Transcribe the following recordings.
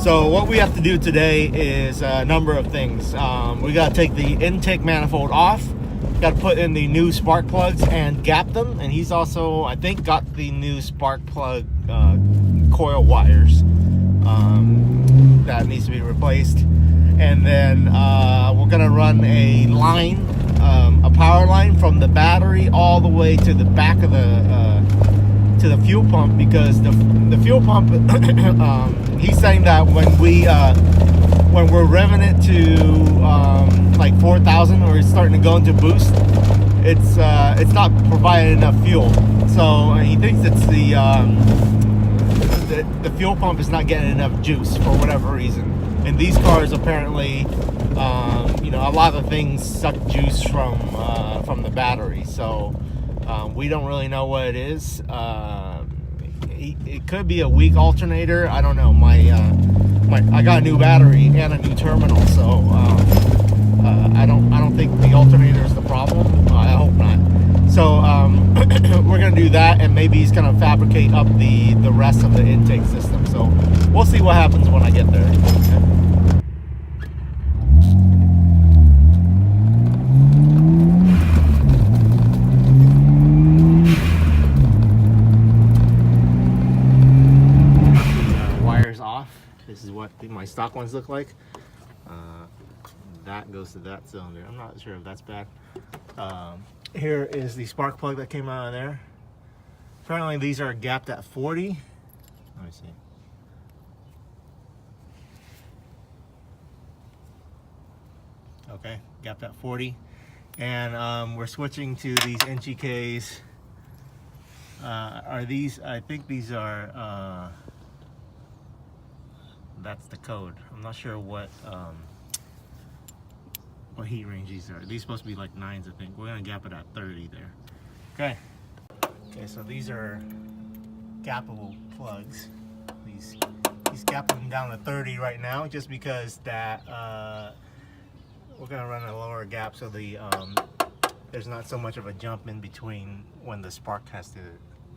So what we have to do today is a number of things. We got to take the intake manifold off. Got to put in the new spark plugs and gap them. And he's also, I think, got the new spark plug coil wires that needs to be replaced. And then we're gonna run a line, a power line from the battery all the way to the back of the fuel pump, because the fuel pump, he's saying that when we're revving it to like 4,000, or it's starting to go into boost, it's not providing enough fuel. So he thinks it's the fuel pump is not getting enough juice for whatever reason. And these cars apparently, a lot of things suck juice from the battery. So we don't really know what it is. It could be a weak alternator. I don't know. I got a new battery and a new terminal, so I don't think the alternator is the problem. I hope not. So we're gonna do that, and maybe he's gonna fabricate up the rest of the intake system. So we'll see what happens when I get there. Wires off. This is what my stock ones look like. That goes to that cylinder. I'm not sure if that's bad. Here is the spark plug that came out of there. Apparently these are gapped at 40. Let me see. Okay, gapped at 40. And we're switching to these NGKs. Are these, I think these are, that's the code. I'm not sure what heat range these are. These supposed to be like 9s, I think. We're gonna gap it at 30 there. Okay, so these are gappable plugs. He's gapping them down to 30 right now, just because that we're gonna run a lower gap, so there's not so much of a jump in between when the spark has to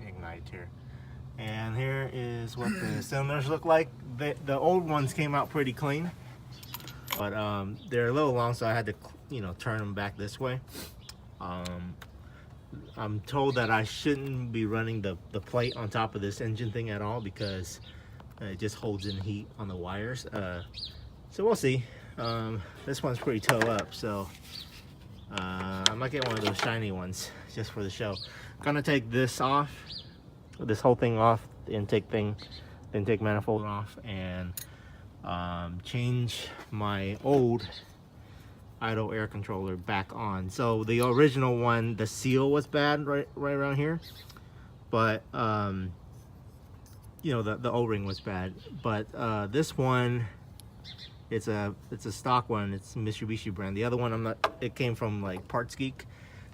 ignite here. And here is what the cylinders look like. The old ones came out pretty clean, but they're a little long, so I had to turn them back this way. I'm told that I shouldn't be running the plate on top of this engine thing at all, because it just holds in heat on the wires. So we'll see. This one's pretty toe up, so I might get one of those shiny ones just for the show. Gonna take this off, this whole thing off, the intake manifold off, and change my old idle air controller back on. So the original one, the seal was bad right around here, but the O-ring was bad. But this one, it's a stock one. It's Mitsubishi brand. The other one, it came from like Parts Geek.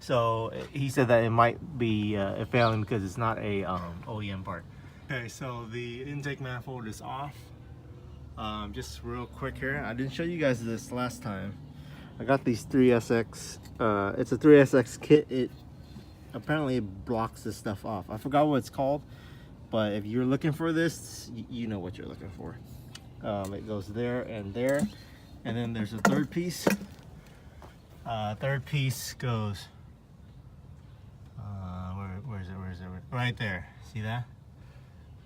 So he said that it might be failing because it's not a OEM part. Okay, so the intake manifold is off. Just real quick here, I didn't show you guys this last time. I got these 3SX. It's a 3SX kit. It apparently blocks this stuff off. I forgot what it's called, but if you're looking for this, you know what you're looking for. It goes there, and then there's a third piece. Third piece goes where is it? Right there. See that?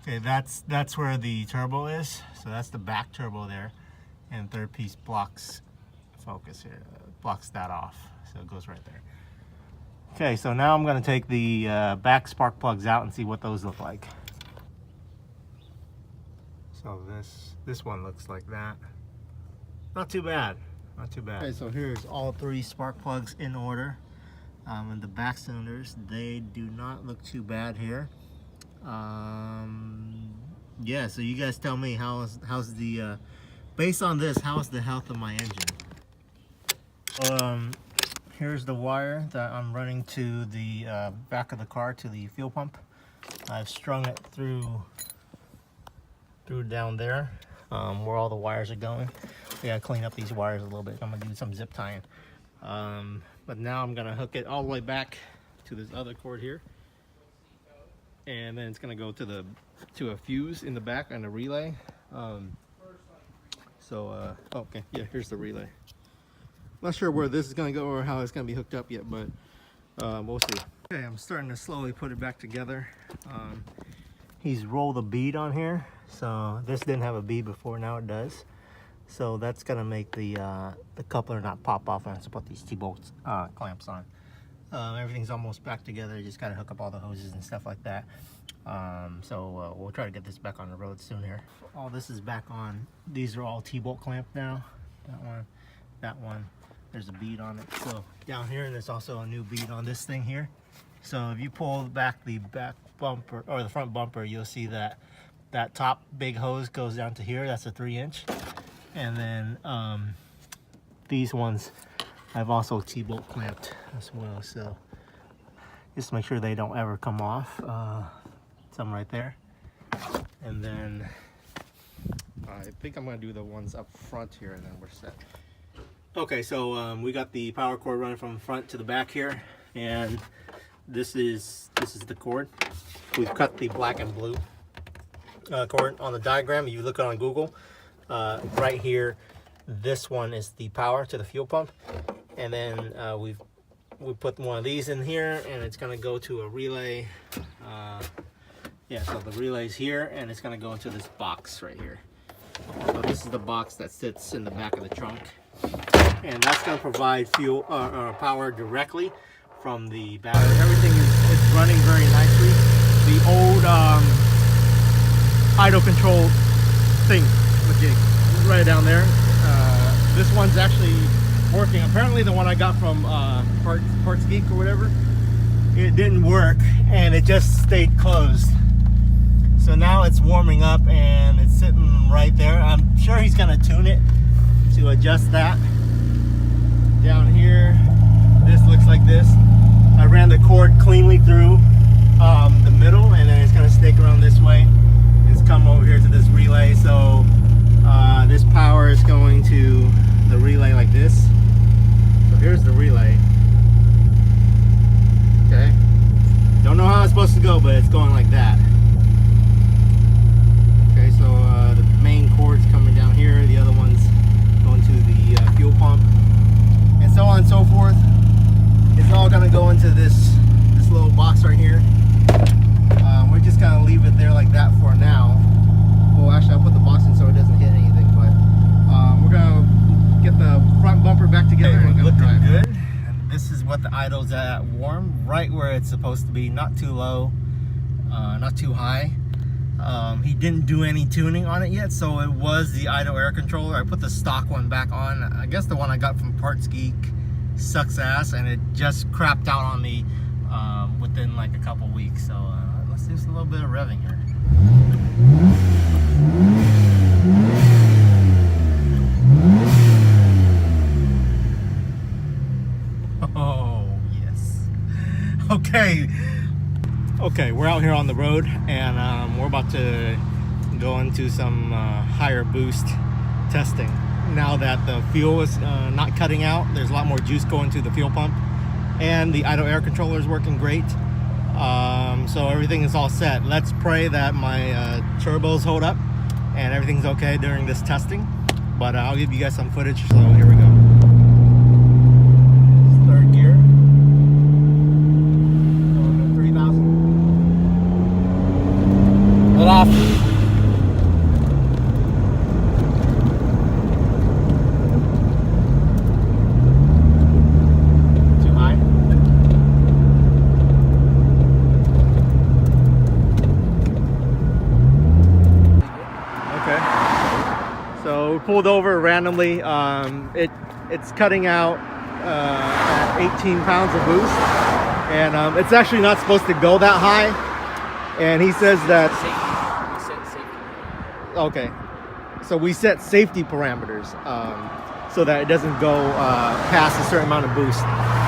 Okay, that's where the turbo is. So that's the back turbo there, and third piece blocks focus here, blocks that off. So it goes right there. Okay, so now I'm going to take the back spark plugs out and see what those look like. So this one looks like that. Not too bad. Not too bad. Okay, so here's all three spark plugs in order. And the back cylinders, they do not look too bad here. Yeah, so you guys tell me how's the based on this, how's the health of my engine? Here's the wire that I'm running to the back of the car, to the fuel pump. I've strung it through down there, where all the wires are going. We gotta clean up these wires a little bit. I'm gonna do some zip tying. But now I'm gonna hook it all the way back to this other cord here, and then it's gonna go to a fuse in the back and a relay. So, okay, yeah, here's the relay. Not sure where this is gonna go or how it's gonna be hooked up yet, but we'll see. Okay, I'm starting to slowly put it back together. He's rolled a bead on here, so this didn't have a bead before, now it does. So that's gonna make the coupler not pop off when I put these T-bolt clamps on. Everything's almost back together. You just gotta hook up all the hoses and stuff like that. So we'll try to get this back on the road soon here. All this is back on. These are all T-bolt clamped now. That one, that one. There's a bead on it. So down here, there's also a new bead on this thing here. So if you pull back the back bumper or the front bumper, you'll see that that top big hose goes down to here. That's a 3-inch. And then these ones I've also T-bolt clamped as well. So just make sure they don't ever come off. Some right there. And then I think I'm gonna do the ones up front here, and then we're set. Okay, so we got the power cord running from front to the back here, and this is the cord. We've cut the black and blue cord on the diagram. If you look on Google, right here, this one is the power to the fuel pump, and then we put one of these in here, and it's gonna go to a relay. Yeah, so the relay's here, and it's gonna go into this box right here. So this is the box that sits in the back of the trunk, and that's gonna provide fuel power directly from the battery. Everything is running very nicely. The old idle control thing with jig right down there. This one's actually working. Apparently, the one I got from Parts Geek or whatever, it didn't work, and it just stayed closed. So now it's warming up and it's sitting right there. I'm sure he's gonna tune it to adjust that. Down here, this looks like this. I ran the cord cleanly through the middle, and then it's gonna snake around this way. It's come over here to this relay. So this power is going to the relay like this. So here's the relay. Okay. Don't know how it's supposed to go, but it's going like that. Okay, so the main cord's coming down here, the other one's going to the fuel pump, and so on and so forth. It's all gonna go into this little box right here. We're just gonna leave it there like that for now. Well, actually, I'll put the box in so it doesn't hit anything, but we're gonna get the front bumper back together and go drive. Good. And this is what the idle's at, warm, right where it's supposed to be, not too low, not too high. He didn't do any tuning on it yet, so it was the idle air controller. I put the stock one back on. I guess the one I got from Parts Geek sucks ass, and it just crapped out on me within like a couple weeks. So let's do a little bit of revving here. Oh yes. Okay, we're out here on the road, and we're about to go into some higher boost testing. Now that the fuel is not cutting out, there's a lot more juice going to the fuel pump, and the idle air controller is working great. So everything is all set. Let's pray that my turbos hold up and everything's okay during this testing. But I'll give you guys some footage, so here we go. Third gear. Going to 3,000. Let off. So we pulled over randomly. It's cutting out at 18 pounds of boost, and it's actually not supposed to go that high. And he says that safety. Okay, so we set safety parameters so that it doesn't go past a certain amount of boost.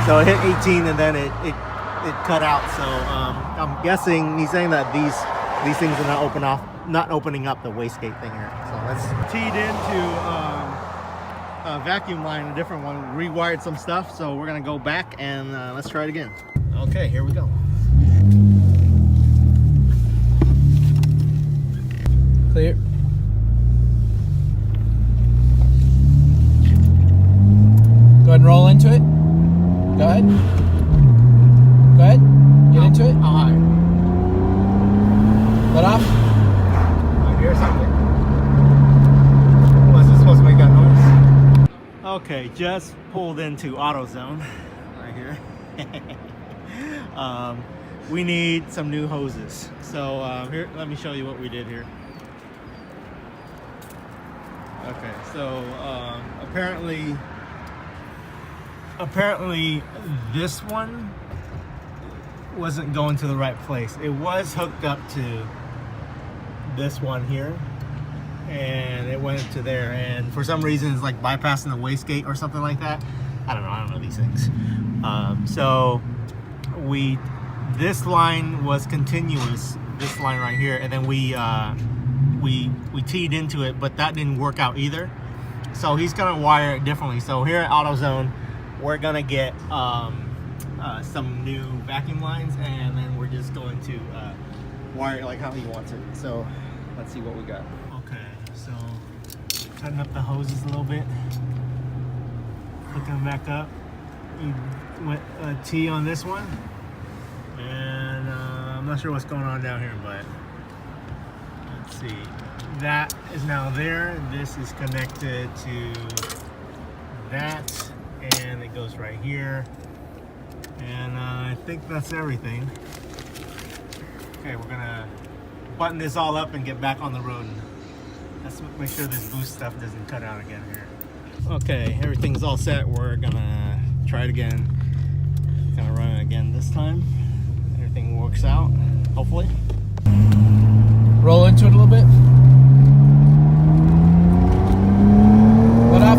So it hit 18, and then it cut out. So I'm guessing he's saying that these things are not opening up the wastegate thing here. So let's teed into a vacuum line, a different one, rewired some stuff. So we're gonna go back and let's try it again. Okay, here we go. Clear. just pulled into AutoZone right here. We need some new hoses. So here, let me show you what we did here. Okay, so apparently this one wasn't going to the right place. It was hooked up to this one here, and it went to there, and for some reason it's like bypassing the wastegate or something like that. I don't know these things. So this line was continuous, this line right here, and then we teed into it, but that didn't work out either. So he's gonna wire it differently. So here at AutoZone, we're gonna get some new vacuum lines, and then we're just going to wire it like how he wants it. So let's see what we got. Okay, so tighten up the hoses a little bit, hook them back up. We went a T on this one, and I'm not sure what's going on down here, but let's see. That is now there. This is connected to that, and it goes right here. And I think that's everything. Okay, we're gonna button this all up and get back on the road. Let's make sure this boost stuff doesn't cut out again here. Okay, everything's all set. We're gonna try it again. Gonna run it again this time. Everything works out, hopefully. Roll into it a little bit. What up?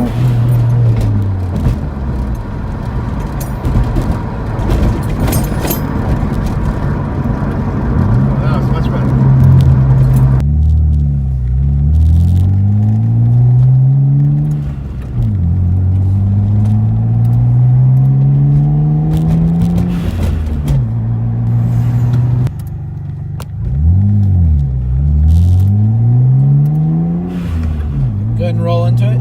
Go ahead and roll into it.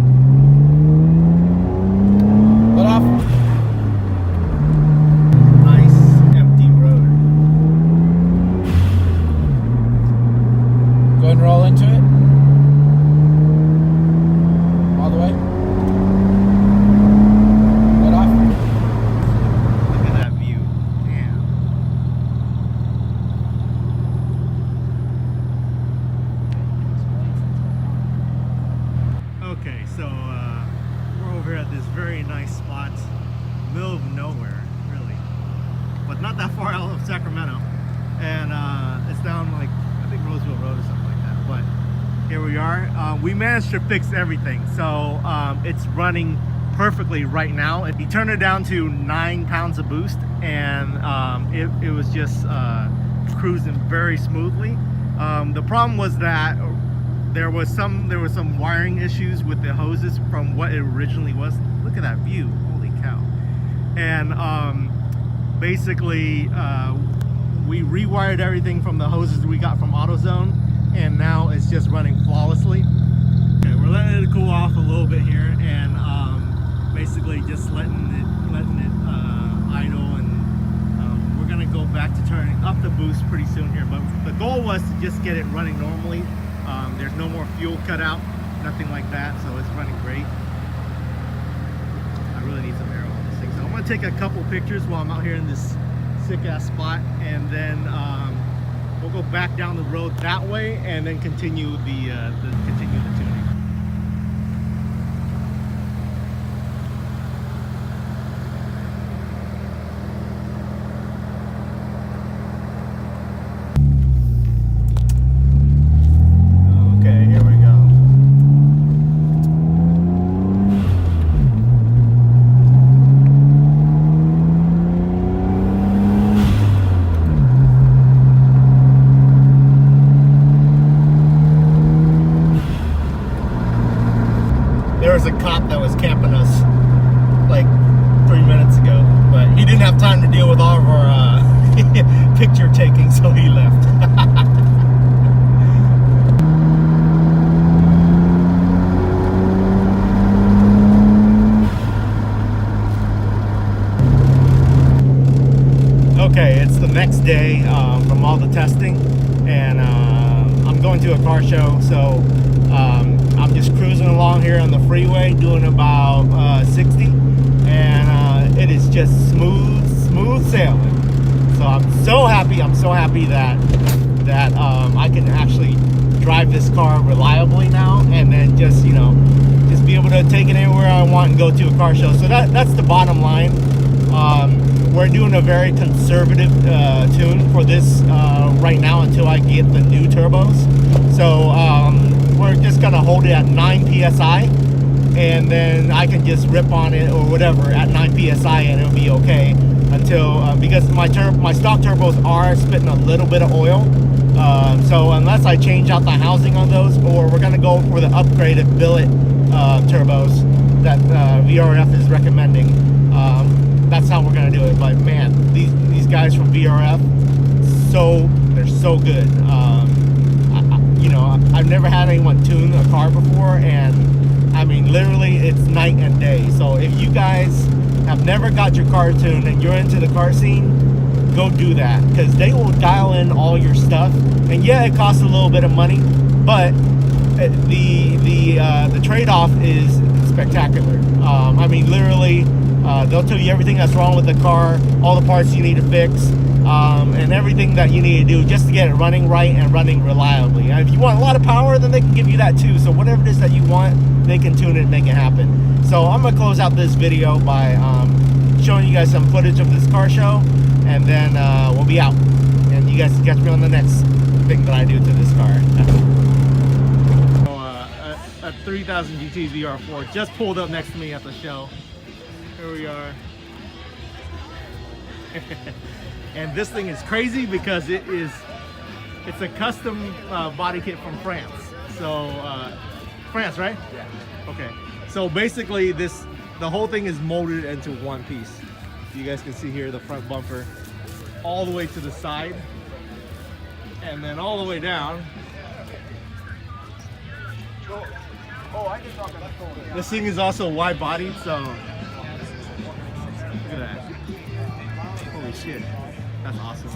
Let off. Nice empty road. Go ahead and roll into it. All the way. Let off. Look at that view. Damn. Okay, so we're over at this very nice spot, middle of nowhere, really, but not that far out of Sacramento, and it's down like, I think Roseville Road or something like that, but here we are. We managed to fix everything, so it's running perfectly right now. He turned it down to 9 pounds of boost, and it was just cruising very smoothly. The problem was that there was some wiring issues with the hoses from what it originally was. Look at that view, holy cow. And basically we rewired everything from the hoses we got from AutoZone, and now it's just running flawlessly. Okay, we're letting it cool off a little bit here, and basically just letting it idle, and we're gonna go back to turning up the boost pretty soon here, but the goal was to just get it running normally. There's no more fuel cut out, nothing like that, so it's running great. I really need some air on this thing, so I'm gonna take a couple pictures while I'm out here in this sick ass spot, and then we'll go back down the road that way, and then continue the tuning. There was a cop that was camping us like 3 minutes ago, but he didn't have time to deal with all of our picture taking, so he left. Okay, it's the next day from all the testing, and I'm going to a car show, so I'm just just cruising along here on the freeway, doing about 60, and it is just smooth sailing. So I'm so happy that I can actually drive this car reliably now, and then just be able to take it anywhere I want and go to a car show. So that's the bottom line. We're doing a very conservative tune for this right now until I get the new turbos. So we're just gonna hold it at 9 psi, and then I can just rip on it or whatever at 9 psi, and it'll be okay until because my stock turbos are spitting a little bit of oil. So unless I change out the housing on those, or we're gonna go for the upgraded billet turbos that VRF is recommending. That's how we're gonna do it. But man, these guys from VRF, they're so good. I've never had anyone tune a car before, and I mean literally it's night and day. So if you guys have never got your car tuned and you're into the car scene, go do that, because they will dial in all your stuff. And yeah, it costs a little bit of money, but the trade-off is spectacular. I mean literally they'll tell you everything that's wrong with the car, all the parts you need to fix, and everything that you need to do just to get it running right and running reliably. And if you want a lot of power, then they can give you that too. So whatever it is that you want, they can tune it and make it happen. So I'm gonna close out this video by showing you guys some footage of this car show, and then we'll be out, and you guys can catch me on the next thing that I do to this car. A 3000 GT VR4 just pulled up next to me at the show. Here we are. And this thing is crazy because it's a custom body kit from France. So France, right? Yeah. Okay. So basically the whole thing is molded into one piece. You guys can see here the front bumper all the way to the side, and then all the way down. This thing is also wide bodied, so look at that. Holy shit, that's awesome.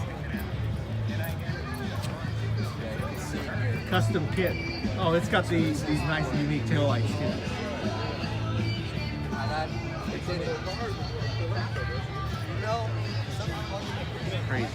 Custom kit. Oh, it's got these nice unique taillights too. Crazy.